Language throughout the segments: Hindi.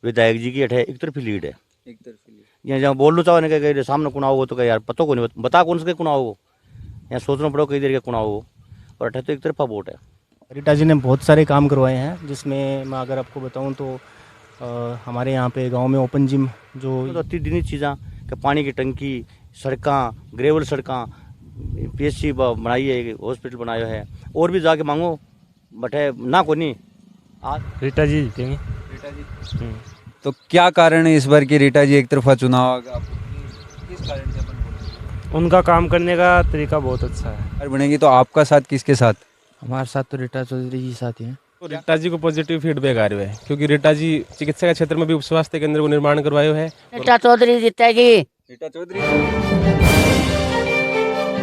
विधायक जी की अठे एक तरफी लीड है। एक तरफी लीड। यहाँ जहाँ बोल लो चाहो ने कहीं सामने कुण आओ तो कहीं यार पता को नहीं बता कौन से कुण आओ, यहाँ सोचना पड़ो कई देर के कुण आओ, और अठे तो एक तरफा वोट है। रीटा जी ने बहुत सारे काम करवाए हैं, जिसमें मैं अगर आपको बताऊं तो हमारे यहाँ पे गांव में ओपन जिम जो तो अति दिन चीज़ा कि पानी की टंकी, सड़कें, ग्रेवल सड़कें, पीएचसी बनाई है, हॉस्पिटल बनाया है, और भी जाके मांगो बटे ना को नहीं। आज रीटा जी जीतेंगे। रीटा जी। तो क्या कारण है इस बार की रीटा जी एक तरफा चुनाव होगा? आपको किस कारण से अपन बोलेंगे? उनका काम करने का तरीका बहुत अच्छा है। अगर बनेगी तो आपका साथ किसके साथ? हमारे साथ तो रीटा चौधरी जी साथ ही हैं। तो रीटा जी को पॉजिटिव फीडबैक आ रहा है, क्योंकि रीटा जी चिकित्सा के क्षेत्र में भी उप स्वास्थ्य केंद्र को निर्माण करवायो है। रीटा चौधरी जीतेगी। रीटा चौधरी।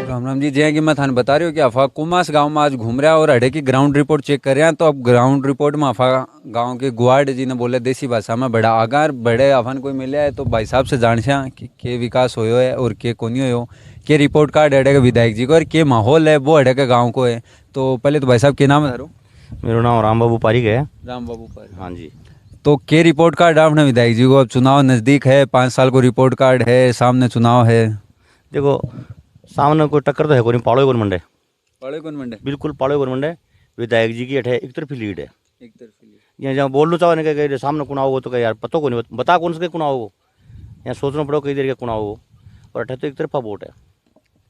राम राम जी, जय कि मैं थाने बता रही हूँ कि अफा कुमास गांव में आज घूम रहा है और अड़े की ग्राउंड रिपोर्ट चेक कर रहे हैं। तो अब ग्राउंड रिपोर्ट में अफा गांव के गुआड़ जी ने बोले देसी भाषा में बड़ा आगार बड़े अफन कोई मिले है। तो भाई साहब से जान कि के विकास होयो है और के कोनी होयो, के रिपोर्ट कार्ड अड़े के विधायक जी को और के माहौल है वो अड़े के गाँव को है। तो पहले तो भाई साहब के नाम है धरो? मेरा नाम राम बाबू पारिक है। राम बाबू पर। हाँ जी। तो के रिपोर्ट कार्ड आपने विधायक जी को? अब चुनाव नज़दीक है, 5 साल को रिपोर्ट कार्ड है, सामने चुनाव है। देखो सामने कोई टक्कर तो है कोई, पाड़ो कौन मंडे, पाड़े कौन मंडे? बिल्कुल पाड़ो कौन मंडे। विधायक जी की अठे एक तरफी लीड है। एक तरफी लीड। यहाँ जहाँ बोल लो चाहो ने कहीं सामने कुण आओ तो कहीं यार पता को नहीं बता कौन से कुण आओ, यहाँ सोचना पड़ो कई देर के कुण आओ, और अठे तो एक तरफा वोट है।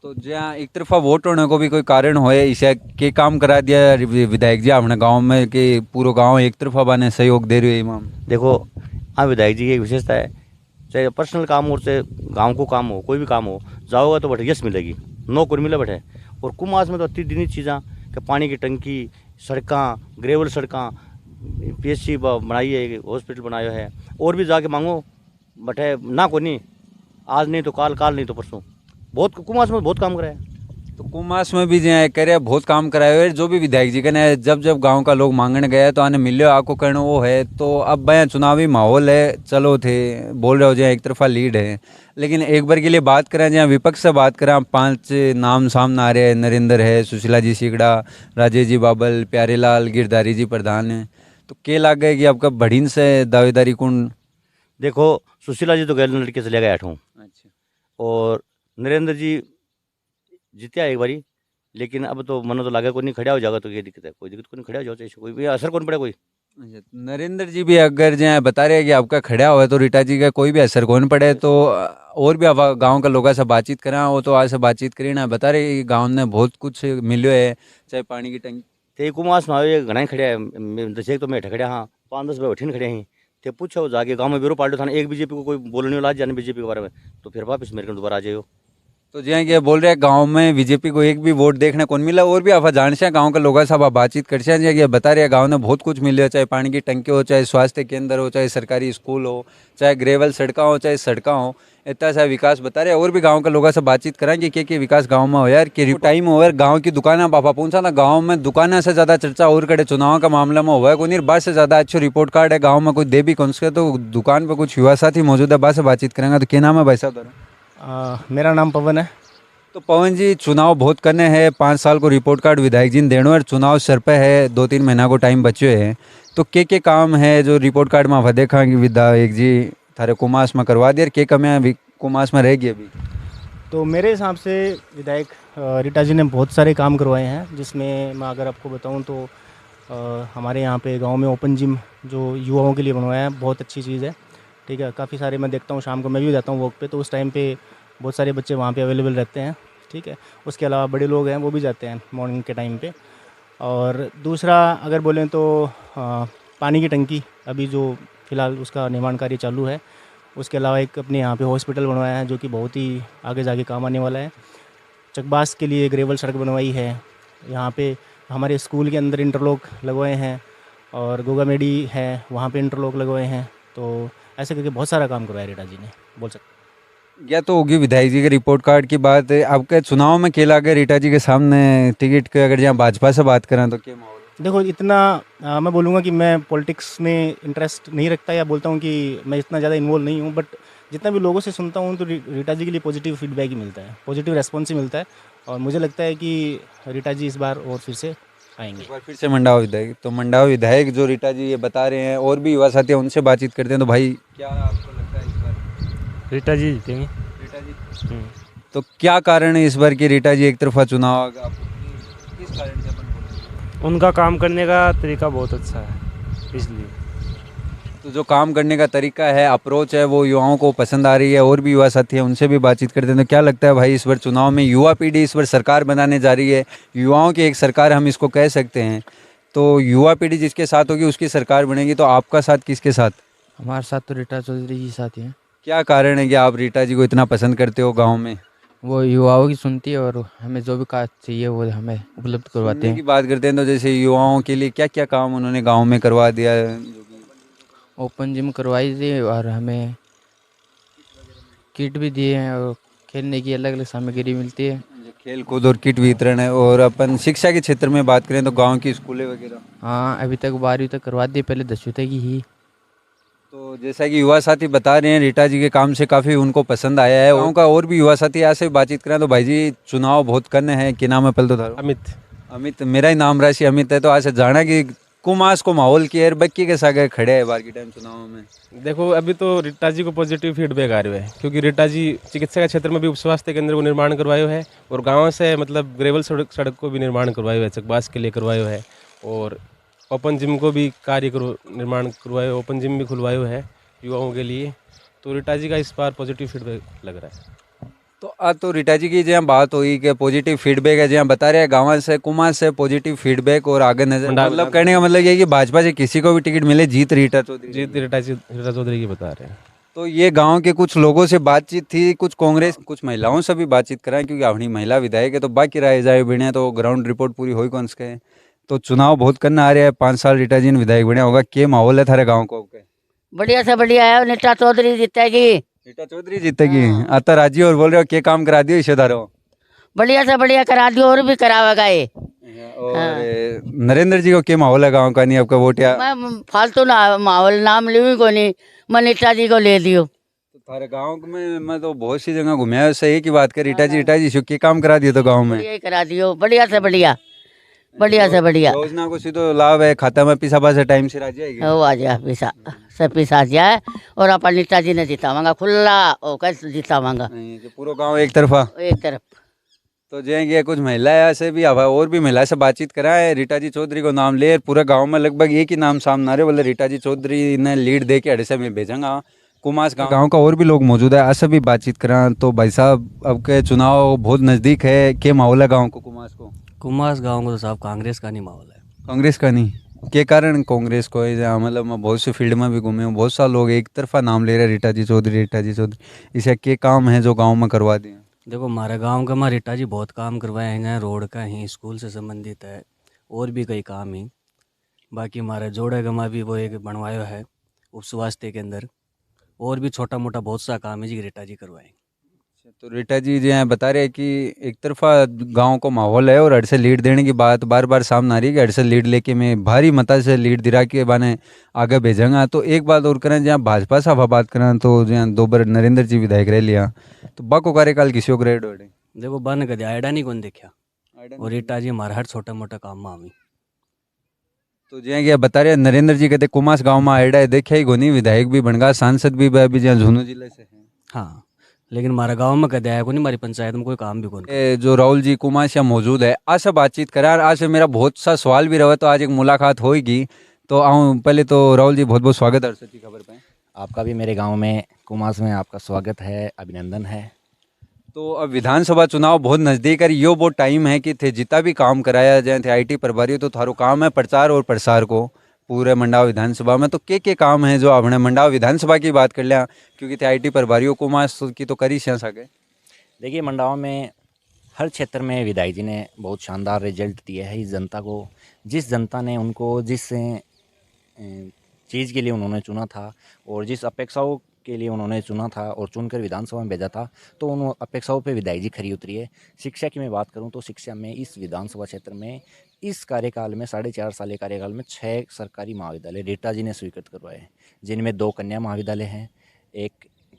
तो जहाँ एक तरफा वोट होने को भी कोई कारण होए, इसे के काम करा दिया विधायक जी अपने गांव में कि पूरा गांव एक तरफा बने सहयोग दे रही है इमाम? देखो हाँ, विधायक जी की एक विशेषता है, चाहे पर्सनल काम हो चाहे गांव को काम हो, कोई भी काम हो, जाओगे तो बटे यस मिलेगी, नो को मिले बटे। और कुमास में तो अति दिन चीज़ा कि पानी की टंकी, सड़कें, ग्रेवल सड़कें, पीएचसी बनाई है, हॉस्पिटल बनाया है, और भी जाके मांगो बटे ना को नहीं। आज नहीं तो काल, काल नहीं तो परसों, बहुत कुमास में बहुत काम कराया है। तो कुमास में भी जहाँ करे बहुत काम कराए हुए, जो भी विधायक जी ने जब जब गांव का लोग मांगने गए तो आने मिले आपको कहना वो है। तो अब भैया चुनावी माहौल है, चलो थे बोल रहे हो जहाँ एक तरफा लीड है, लेकिन एक बार के लिए बात करें जहाँ विपक्ष से बात करें, 5 नाम सामने आ रहे हैं। नरेंद्र है, सुशीला जी सीगड़ा, राजेश जी बाबल, प्यारेलाल, गिरधारी जी प्रधान है। तो के लग गए कि आपका बढ़ीन से दावेदारी कौन? देखो सुशीला जी तो गैर लड़के से ले गए 8 अच्छा। और नरेंद्र जी जीत्या एक बारी, लेकिन अब तो मन तो लगा कोई नहीं, खड़ा हो जाएगा तो ये दिक्कत है, कोई दिक्कत को नहीं, खड़ा हो जाओ चाहे कोई भी असर कौन पड़े कोई। अच्छा, नरेंद्र जी भी अगर जो बता रहे हैं कि आपका खड़ा हुआ है तो रीटा जी का कोई भी असर कौन पड़े। तो और भी आप गांव के लोगों से बातचीत करा, वो तो आज से बातचीत करी ना, बता रहे कि गांव ने बहुत कुछ मिलो है, चाहे पानी की टंकी। ते कुमास में आए घना ही खड़े हैं, 10 एक तो मैं खड़े हाँ, 5-10 बैठे खड़े हैं। ते पूछो जाके गांव में ब्यूरो पार्टी थाना एक बीजेपी को कोई बोलने वाला जाने बीजेपी के बारे में, तो फिर वापस मेरे को दोबारा आ जाइयो। तो जो ये बोल रहे हैं गांव में बीजेपी को एक भी वोट देखने कौन मिला। और भी आप जान से गाँव के लोगों से आप बातचीत कर से ये बता रहे हैं गाँव ने बहुत कुछ मिले, चाहे पानी की टंकी हो, चाहे स्वास्थ्य केंद्र हो, चाहे सरकारी स्कूल हो, चाहे ग्रेवल सड़का हो, चाहे सड़का हो, इतना सा विकास बता रहे हैं। और भी गांव के लोगों से बातचीत करेंगे कि विकास गांव में हो यार, कि टाइम हो यार गांव की दुकानें पापा पहुंचा ना, गांव में दुकानें से ज़्यादा चर्चा और कड़े चुनाव का मामला में हुआ है कोई नहीं, बात से ज़्यादा अच्छे रिपोर्ट कार्ड है गाँव में कोई दे भी कौन से। तो दुकान पर कुछ युवा साथी मौजूद है, बात से बातचीत करेंगे। तो क्या नाम है भाई साहब? मेरा नाम पवन है। तो पवन जी, चुनाव बहुत करने हैं, 5 साल को रिपोर्ट कार्ड विधायक जी ने देना और चुनाव सर पे है, 2-3 महीना को टाइम बचे हैं। तो के काम है जो रिपोर्ट कार्ड में देखा कि विधायक जी थारे कुमास में करवा दिया, के कमियाँ कुमास में रहेगी अभी? तो मेरे हिसाब से विधायक रीटा जी ने बहुत सारे काम करवाए हैं, जिसमें मैं अगर आपको बताऊं तो हमारे यहाँ पे गांव में ओपन जिम जो युवाओं के लिए बनवाया है, बहुत अच्छी चीज़ है। ठीक है, काफ़ी सारे मैं देखता हूँ, शाम को मैं भी जाता हूँ वॉक पे, तो उस टाइम पे बहुत सारे बच्चे वहाँ पे अवेलेबल रहते हैं। ठीक है, उसके अलावा बड़े लोग हैं वो भी जाते हैं मॉर्निंग के टाइम पे। और दूसरा अगर बोलें तो पानी की टंकी अभी जो फ़िलहाल उसका निर्माण कार्य चालू है। उसके अलावा एक अपने यहाँ पे हॉस्पिटल बनवाया है जो कि बहुत ही आगे जाके काम आने वाला है। चकबास के लिए ग्रेवल सड़क बनवाई है। यहाँ पे हमारे स्कूल के अंदर इंटरलॉक लगवाए हैं, और गोगा मेडी है वहाँ पे इंटरलॉक लगवाए हैं। तो ऐसे करके बहुत सारा काम करवाया रीटा जी ने, बोल सकते। या तो होगी विधायक जी के रिपोर्ट कार्ड की बात, आपके चुनाव में केला गया रीटा जी के सामने टिकट के, अगर जहाँ भाजपा से बात करें तो क्या माहौल? देखो इतना मैं बोलूँगा कि मैं पॉलिटिक्स में इंटरेस्ट नहीं रखता, या बोलता हूँ कि मैं इतना ज़्यादा इन्वॉल्व नहीं हूँ, बट जितना भी लोगों से सुनता हूँ तो रीटा जी के लिए पॉजिटिव फीडबैक ही मिलता है, पॉजिटिव रेस्पॉन्स ही मिलता है। और मुझे लगता है कि रीटा जी इस बार और फिर से आएंगे। एक बार फिर से मंडावा विधायक, तो मंडावा विधायक जो रीटा जी ये बता रहे हैं, और भी युवा साथी हैं, उनसे बातचीत करते हैं। तो भाई क्या आपको लगता है इस बार रीटा जी जीतेंगे। रीटा जी? तो क्या कारण है इस बार की रीटा जी एक तरफा चुनाव होगा? आपको किस कारण से अपन बोल? उनका काम करने का तरीका बहुत अच्छा है, इसलिए। तो जो काम करने का तरीका है, अप्रोच है, वो युवाओं को पसंद आ रही है। और भी युवा साथी हैं, उनसे भी बातचीत करते हैं। तो क्या लगता है भाई इस बार चुनाव में युवा पीढ़ी इस बार सरकार बनाने जा रही है, युवाओं की एक सरकार हम इसको कह सकते हैं, तो युवा पीढ़ी जिसके साथ होगी उसकी सरकार बनेगी। तो आपका साथ किसके साथ? हमारे साथ तो रीटा चौधरी जी साथ ही हैं। क्या कारण है कि आप रीटा जी को इतना पसंद करते हो गाँव में? वो युवाओं की सुनती है और हमें जो भी कार्य चाहिए वो हमें उपलब्ध करवाते सुनने की हैं। बात करते हैं तो जैसे युवाओं के लिए क्या क्या काम उन्होंने गाँव में करवा दिया है? ओपन जिम करवाई थी और हमें किट भी दिए हैं और खेलने की अलग अलग सामग्री मिलती है। खेल कूद और किट वितरण है। और अपन शिक्षा के क्षेत्र में बात करें तो गांव की स्कूलें वगैरह, हाँ, अभी तक 12वीं तक करवा दी, पहले 10वीं तक ही। तो जैसा कि युवा साथी बता रहे हैं रीटा जी के काम से काफ़ी उनको पसंद आया है। गाँव का और भी युवा साथी यहाँ से बातचीत करें तो भाई जी चुनाव बहुत कन है, क्या नाम है पहले तो थारो? अमित। अमित, मेरा ही नाम राशि अमित है। तो आज से जाना कि कुमास को माहौल की है बक्की के साथ खड़े है बार की टाइम चुनाव में? देखो अभी तो रीटा जी को पॉजिटिव फीडबैक आ रहे है, क्योंकि रीटा जी चिकित्सा के क्षेत्र में भी उप स्वास्थ्य केंद्र को निर्माण करवायो है, और गाँव से मतलब ग्रेवल सड़क को भी निर्माण करवायो है, चकबास के लिए करवायो है, और ओपन जिम को भी निर्माण करवायो, ओपन जिम भी खुलवायो है युवाओं के लिए। तो रीटा जी का इस बार पॉजिटिव फीडबैक लग रहा है। तो आज तो रीटा जी की जहाँ बात हुई कि पॉजिटिव फीडबैक है, जहाँ बता रहे हैं गाँव से कुमास से पॉजिटिव फीडबैक और आगे नजर, मतलब कहने का मतलब ये है कि भाजपा से किसी को भी टिकट मिले जीत रीटा चौधरी। जीत रीटा चौधरी की बता रहे हैं। तो ये गांव के कुछ लोगों से बातचीत थी, कुछ कांग्रेस कुछ महिलाओं से भी बातचीत कराएं, क्योंकि अपनी महिला विधायक है तो बाकी राय जाए बिने तो ग्राउंड रिपोर्ट पूरी हुई कौन सके। तो चुनाव बहुत करना आ रहा है, 5 साल रीटा जी ने विधायक बने होगा, क्या माहौल है थारे गाँव को? आपके बढ़िया से बढ़िया है, रीटा चौधरी जीतेगी। रीटा चौधरी जीतेगी? आता राजी और बोल रहे हो क्या काम करा दियो इशेदारों? बढ़िया से बढ़िया करा दियो और भी करावेगा ये। और नरेंद्र जी को क्या माहौल है गाँव का? नहीं आपका वोट या मैं फालतू ना माहौल नाम लूँ को नहीं, मैं रीटा जी को ले दियो। थारे गाँव में मैं तो बहुत सी जगह घूमया, सही की बात कर रीटा जी शो क्या काम करा दिया तो गाँव में? यही करा दियो, बढ़िया से बढ़िया, बढ़िया से बढ़िया। योजना को सीधो लाभ है, खाता में पैसा पास टाइम से आ जाएगी। वो आ जाए पैसा, सब पैसा आ जाए और अपन रीटा जी ने जितावांगा, खुला होकर जितावांगा नहीं, जो पूरा गांव एक तरफा एक तरफ। तो जाएंगे। कुछ महिला से भी हवा और भी महिला से बातचीत करा है, रीटा जी चौधरी को नाम ले, पूरे गांव में लगभग एक ही नाम सामने आ रहे, बोले रीटा जी चौधरी ने लीड दे के अड़से में भेजेंगा कुमास गांव का। और भी लोग मौजूद है, आज से भी बातचीत करा। तो भाई साहब अब के चुनाव बहुत नज़दीक है, क्या माहौल है गाँव को कुमास को? कुमास गांव को तो साहब कांग्रेस का नहीं माहौल है। कांग्रेस का नहीं? के कारण कांग्रेस को है? मतलब मैं बहुत से फील्ड में भी घूमे हूँ, बहुत सारे लोग एक तरफा नाम ले रहे रीटा जी चौधरी। इसे क्या काम है जो गाँव में करवा दिए? देखो हमारे गांव का हमारे रीटा जी बहुत काम करवाए हैं, जहाँ रोड का ही, स्कूल से संबंधित है और भी कई काम ही। बाकी हमारे जोड़े गमा भी वो एक बनवाया है उप स्वास्थ्य के अंदर, और भी छोटा मोटा बहुत सा काम है जी रीटा जी करवाए। तो रीटा जी जो हैं बता रहे हैं कि एक तरफा गांव को माहौल है और अड़से लीड देने की बात बार बार सामने आ रही है कि अड़से लीड लेके मैं भारी मता से लीड दिला के बाने आगे भेजेंगा। तो एक बात और करें, जहाँ भाजपा से हवा बात करें तो जहाँ 2 बार नरेंद्र जी विधायक रह लिया, तो बाको कार्यकाल किसी को ग्रेड हो? देखो बन कदे आयडा नहीं कौन देखा, और रीटा जी हमारा हर छोटा मोटा काम में आवी। तो जहाँ क्या बता रहे नरेंद्र जी कहते कुमास गाँव में आयडा है, देखा ही गोनी, विधायक भी बन गया, सांसद भी अभी जहाँ झुंझुनू जिले से है। हाँ, लेकिन हमारा गांव में कदे आया को नहीं, हमारी पंचायत में कोई काम भी कौन। जो राहुल जी कुमास यहाँ मौजूद है, आज से बातचीत करा। आज से मेरा बहुत सा सवाल भी रहा, तो आज एक मुलाकात होगी। तो आऊँ पहले तो राहुल जी बहुत बहुत स्वागत है सच्ची खबर पे। आपका भी मेरे गांव में कुमास में आपका स्वागत है, अभिनंदन है। तो अब विधानसभा चुनाव बहुत नज़दीक है, यो वो टाइम है कि थे जितना भी काम कराया जाए थे IT प्रभारी, तो थारो काम है प्रचार और प्रसार को पूरे मंडावा विधानसभा में। तो के काम है जो आपने मंडावा विधानसभा की बात कर लिया, क्योंकि थे IT प्रभारियों को मास की तो करी से सके। देखिए मंडावा में हर क्षेत्र में विधायक जी ने बहुत शानदार रिजल्ट दिए है इस जनता को। जिस जनता ने उनको जिस चीज़ के लिए उन्होंने चुना था और जिस अपेक्षाओं के लिए उन्होंने चुना था और चुनकर विधानसभा में भेजा था, तो उन अपेक्षाओं पे विधायक जी खरी उतरी है। शिक्षा की मैं बात करूं तो शिक्षा में इस विधानसभा क्षेत्र में इस कार्यकाल में 4.5 साल के कार्यकाल में 6 सरकारी महाविद्यालय रीटा जी ने स्वीकृत करवाए हैं, जिनमें 2 कन्या महाविद्यालय हैं, एक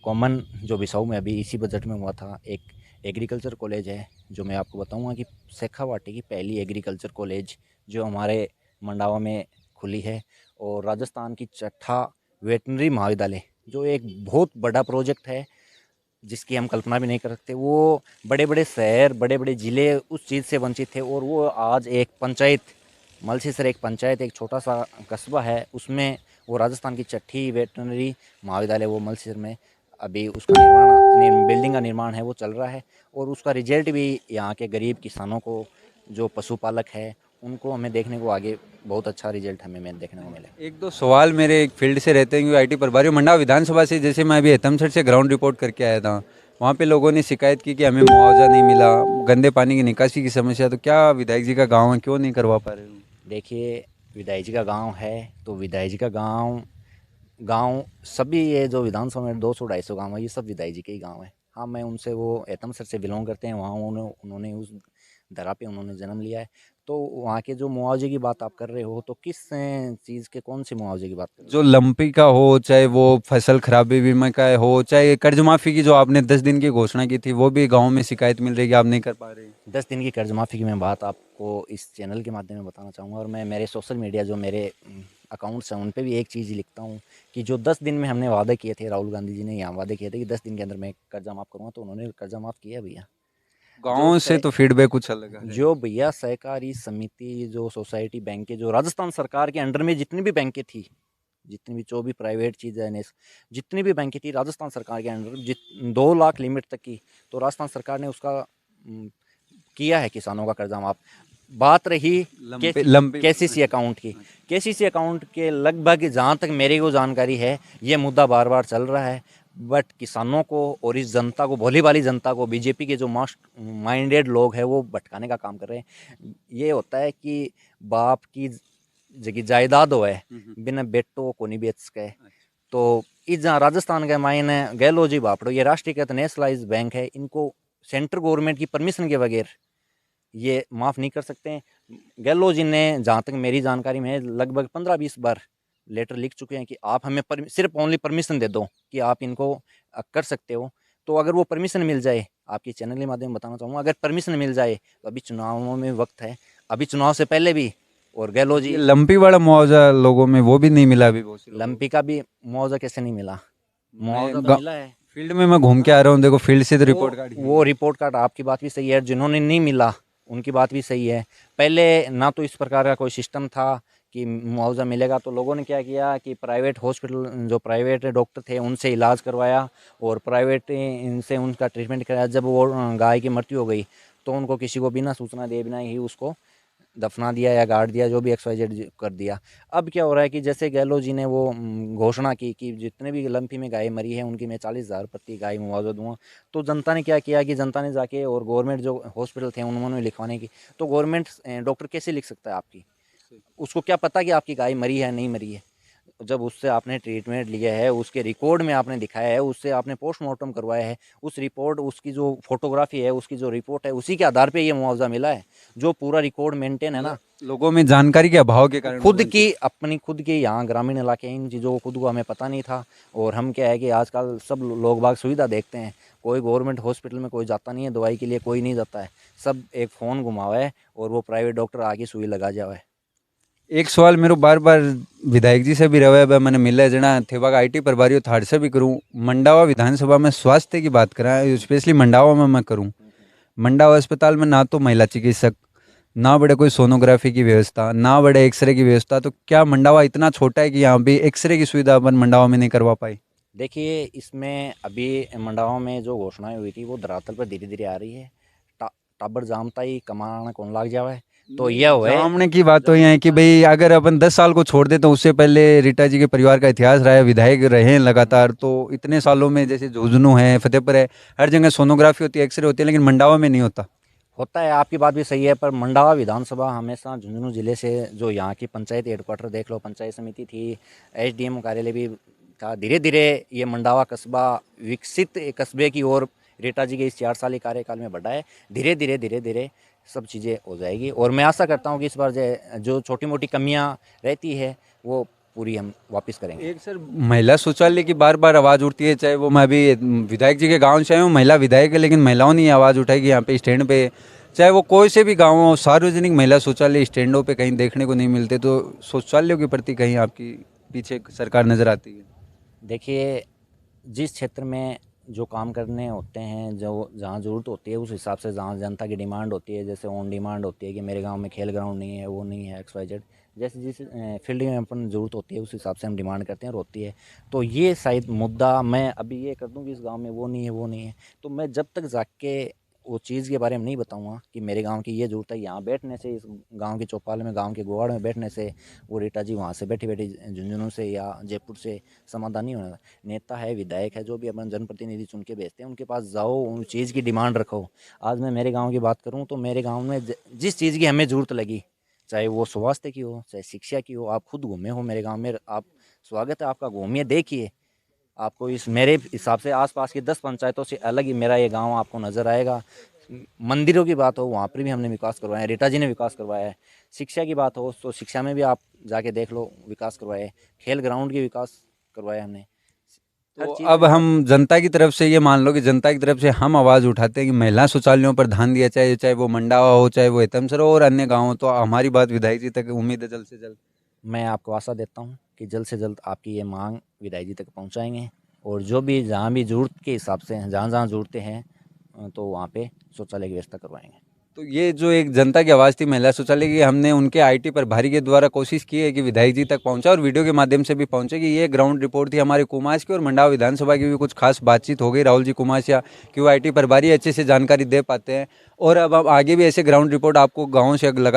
कॉमन जो बिसाऊ में अभी इसी बजट में हुआ था, एक एग्रीकल्चर कॉलेज है जो मैं आपको बताऊंगा कि शेखावाटी की पहली एग्रीकल्चर कॉलेज जो हमारे मंडावा में खुली है, और राजस्थान की छठा वेटनरी महाविद्यालय, जो एक बहुत बड़ा प्रोजेक्ट है जिसकी हम कल्पना भी नहीं कर सकते। वो बड़े बड़े शहर, बड़े बड़े ज़िले उस चीज़ से वंचित थे, और वो आज एक पंचायत, मलसीसर एक पंचायत, एक छोटा सा कस्बा है, उसमें वो राजस्थान की छठी वेटनरी महाविद्यालय वो मलसीसर में अभी उसका बिल्डिंग का निर्माण है वो चल रहा है, और उसका रिजल्ट भी यहाँ के गरीब किसानों को, जो पशुपालक है, उनको हमें देखने को आगे बहुत अच्छा रिजल्ट हमें देखने को मिले। एक दो सवाल मेरे एक फील्ड से रहते हैं, क्योंकि आईटी प्रभारी मंडावा विधानसभा से, जैसे मैं अभी हेतमसर से ग्राउंड रिपोर्ट करके आया था, वहाँ पे लोगों ने शिकायत की कि हमें मुआवजा नहीं मिला, गंदे पानी की निकासी की समस्या। तो क्या विधायक जी का गाँव है, क्यों नहीं करवा पा रहे हो? देखिए, विधायक जी का गांव है तो विधायक जी का गांव सभी, ये जो विधानसभा में 200-250 गांव है, ये सब विधायक जी के ही गांव है। हाँ, मैं उनसे, वो हेतमसर से बिलोंग करते हैं, वहाँ उन्होंने उस धरा पे उन्होंने जन्म लिया है। तो वहाँ के जो मुआवजे की बात आप कर रहे हो, तो किस चीज़ के, कौन से मुआवजे की बात कर रहे हो? जो लंपी का हो, चाहे वो फसल खराबी बीमा का हो, चाहे कर्ज माफी की जो आपने 10 दिन की घोषणा की थी, वो भी गांव में शिकायत मिल रही है कि आप नहीं कर पा रहे। 10 दिन की कर्ज माफ़ी की मैं बात आपको इस चैनल के माध्यम में बताना चाहूँगा, और मैं मेरे सोशल मीडिया जो मेरे अकाउंट्स हैं उन पे भी एक चीज़ लिखता हूँ कि जो 10 दिन में हमने वादे किए थे, राहुल गांधी जी ने यहाँ वादे किए थे कि 10 दिन के अंदर मैं कर्जा माफ़ करूँगा, तो उन्होंने कर्जा माफ़ किया भैया। गाँव से तो फीडबैक कुछ अलग है। जो भैया सहकारी समिति, जो सोसाइटी बैंकें, जो राजस्थान सरकार के अंडर में जितनी भी बैंकें थी, जितनी भी जो भी प्राइवेट चीज़ें हैं, जितनी भी बैंकें थी राजस्थान सरकार के अंडर, 2 लाख लिमिट तक की, तो राजस्थान सरकार ने उसका किया है किसानों का कर्जा माफ। बात रही केसीसी अकाउंट की, केसीसी अकाउंट के लगभग, जहाँ तक मेरे को जानकारी है, ये मुद्दा बार बार चल रहा है, बट किसानों को और इस जनता को, भोली भाली जनता को, बीजेपी के जो माइंडेड लोग हैं वो भटकाने का काम कर रहे हैं। ये होता है कि बाप की जगह जायदाद हो है, बिना बेटो को नहीं बेच सके। तो इस जहाँ राजस्थान के मायने गहलोत जी बापड़ो, ये राष्ट्रीयकृत नेशनलाइज बैंक है, इनको सेंट्रल गवर्नमेंट की परमिशन के बगैर ये माफ़ नहीं कर सकते हैं। गहलोत जी ने, जहाँ तक मेरी जानकारी में, लगभग 15-20 बार लेटर लिख चुके हैं कि आप हमें सिर्फ ओनली परमिशन दे दो कि आप इनको कर सकते हो। तो अगर वो परमिशन मिल जाए, आपके चैनल के माध्यम बताना चाहूँगा, अगर परमिशन मिल जाए तो अभी चुनावों में वक्त है, अभी चुनाव से पहले भी, और गहलोत जी, लंपी वाला मुआवजा लोगों में वो भी नहीं मिला अभी। लंपी का भी मुआवजा कैसे नहीं मिला? मुआवजा तो मिला है। फील्ड में मैं घूम के आ रहा हूँ, देखो फील्ड से तो रिपोर्ट कार्ड, वो रिपोर्ट कार्ड, आपकी बात भी सही है, जिन्होंने नहीं मिला उनकी बात भी सही है। पहले ना तो इस प्रकार का कोई सिस्टम था कि मुआवजा मिलेगा, तो लोगों ने क्या किया कि प्राइवेट हॉस्पिटल, जो प्राइवेट डॉक्टर थे, उनसे इलाज करवाया और प्राइवेट इनसे उनका ट्रीटमेंट कराया। जब वो गाय की मृत्यु हो गई तो उनको किसी को बिना सूचना दिए बिना ही उसको दफना दिया या गाड़ दिया, जो भी XYZ कर दिया। अब क्या हो रहा है कि जैसे गहलोत जी ने वो घोषणा की कि जितने भी लंपी में गाय मरी है उनकी मैं 40,000 प्रति गाय मुआवजा दूंगा, तो जनता ने क्या किया कि जनता ने जाके, और गवर्नमेंट जो हॉस्पिटल थे उन्होंने लिखवाने की, तो गवर्नमेंट डॉक्टर कैसे लिख सकता है आपकी? उसको क्या पता कि आपकी गाय मरी है नहीं मरी है? जब उससे आपने ट्रीटमेंट लिया है, उसके रिकॉर्ड में आपने दिखाया है, उससे आपने पोस्टमार्टम करवाया है, उस रिपोर्ट, उसकी जो फोटोग्राफी है, उसकी जो रिपोर्ट है, उसी के आधार पे ये मुआवजा मिला है। जो पूरा रिकॉर्ड मेंटेन है ना, लोगों में जानकारी के अभाव के कारण, खुद की यहाँ ग्रामीण इलाके, इन चीज़ों को खुद को हमें पता नहीं था। और हम क्या है कि आजकल सब लोग बाग सुविधा देखते हैं, कोई गवर्नमेंट हॉस्पिटल में कोई जाता नहीं है दवाई के लिए, कोई नहीं जाता है, सब एक फ़ोन घुमावा है और वो प्राइवेट डॉक्टर आगे सुई लगा जावा है। एक सवाल मेरे बार बार विधायक जी से भी रहा है, मैंने मिला जना थे बाग IT प्रभारी हो, थाड़ से भी करूँ, मंडावा विधानसभा में स्वास्थ्य की बात करा, स्पेशली मंडावा में मैं करूँ, मंडावा अस्पताल में ना तो महिला चिकित्सक, ना बड़े कोई सोनोग्राफी की व्यवस्था, ना बड़े एक्सरे की व्यवस्था। तो क्या मंडावा इतना छोटा है कि यहाँ भी एक्सरे की सुविधा अपन मंडावा में नहीं करवा पाई? देखिए, इसमें अभी मंडावा में जो घोषणाएं हुई थी वो धरातल पर धीरे धीरे आ रही है। टाबर जामता ही कमाना कौन लाग जावा है, तो यह हुआ सामने की बात तो यह है कि भाई अगर अपन 10 साल को छोड़ दे तो उससे पहले रीटा जी के परिवार का इतिहास रहा है, विधायक रहे हैं लगातार, तो इतने सालों में जैसे झुंझुनू है, फतेहपुर है, हर जगह सोनोग्राफी होती है, एक्सरे होती है, लेकिन मंडावा में नहीं होता है। आपकी बात भी सही है, पर मंडावा विधानसभा हमेशा झुंझुनू जिले से, जो यहाँ की पंचायत हेडक्वार्टर देख लो, पंचायत समिति थी, SDM कार्यालय भी था, धीरे धीरे ये मंडावा कस्बा विकसित कस्बे की ओर रीटा जी के इस 4 साल कार्यकाल में बढ़ा है। धीरे धीरे सब चीज़ें हो जाएगी, और मैं आशा करता हूँ कि इस बार जो छोटी मोटी कमियाँ रहती है वो पूरी हम वापस करेंगे। एक सर, महिला शौचालय की बार बार आवाज़ उठती है, चाहे वो मैं अभी विधायक जी के गांव से आया हूँ, महिला विधायक है, लेकिन महिलाओं ने आवाज़ उठाई कि यहाँ पे स्टैंड पे चाहे वो कोई से भी गाँव हो, सार्वजनिक महिला शौचालय स्टैंडों पे कहीं देखने को नहीं मिलते, तो शौचालयों के प्रति कहीं आपकी पीछे सरकार नज़र आती है? देखिए, जिस क्षेत्र में जो काम करने होते हैं, जो जहाँ ज़रूरत होती है, उस हिसाब से जहाँ जनता की डिमांड होती है, जैसे ऑन डिमांड होती है कि मेरे गांव में खेल ग्राउंड नहीं है, वो नहीं है, XYZ, जैसे जिस फील्ड में अपन ज़रूरत होती है उस हिसाब से हम डिमांड करते हैं और होती है। तो ये शायद मुद्दा मैं अभी ये कर दूं कि इस गांव में वो नहीं है, वो नहीं है, तो मैं जब तक जाके वो चीज़ के बारे में नहीं बताऊंगा कि मेरे गांव की ये ज़रूरत है, यहाँ बैठने से, इस गांव के चौपाल में, गांव के गोवाड़ में बैठने से वो रीटा जी वहाँ से बैठी बैठी झुंझुनू से या जयपुर से समाधान नहीं होगा। नेता है, विधायक है, जो भी अपन जनप्रतिनिधि चुन के भेजते हैं, उनके पास जाओ, उन चीज़ की डिमांड रखो। आज मैं मेरे गाँव की बात करूँ तो मेरे गाँव में जिस चीज़ की हमें ज़रूरत लगी, चाहे वो स्वास्थ्य की हो, चाहे शिक्षा की हो, आप खुद घूमे हो मेरे गांव में, आप स्वागत है आपका, घूमिए, देखिए, आपको इस मेरे हिसाब से आसपास की 10 पंचायतों से अलग ही मेरा ये गांव आपको नज़र आएगा। मंदिरों की बात हो, वहाँ पर भी हमने विकास करवाया है, रीटा जी ने विकास करवाया है। शिक्षा की बात हो तो शिक्षा में भी आप जाके देख लो, विकास करवाया है। खेल ग्राउंड की विकास करवाया हमने। तो अब हम जनता की तरफ से, ये मान लो कि जनता की तरफ से हम आवाज़ उठाते हैं कि महिला शौचालयों पर ध्यान दिया जाए, चाहे वो मंडावा हो, चाहे वो हेतमसर हो और अन्य गाँव हो, तो हमारी बात विधायक जी तक उम्मीद है जल्द से जल्द। मैं आपको आशा देता हूँ कि जल्द से जल्द आपकी ये मांग विधायक जी तक पहुँचाएंगे और जो भी जहाँ भी ज़रूरत के हिसाब से जहाँ जहाँ ज़रूरतें हैं तो वहाँ पे शौचालय की व्यवस्था करवाएंगे। तो ये जो एक जनता की आवाज़ थी महिला शौचालय की, हमने उनके IT प्रभारी के द्वारा कोशिश की है कि विधायक जी तक पहुंचा और वीडियो के माध्यम से भी पहुंचेगी। ये ग्राउंड रिपोर्ट थी हमारे कुमास की, और मंडावा विधानसभा की भी कुछ खास बातचीत हो गई राहुल जी कुमासिया, कि वो IT प्रभारी अच्छे से जानकारी दे पाते हैं। और अब आगे भी ऐसे ग्राउंड रिपोर्ट आपको गाँव से लगा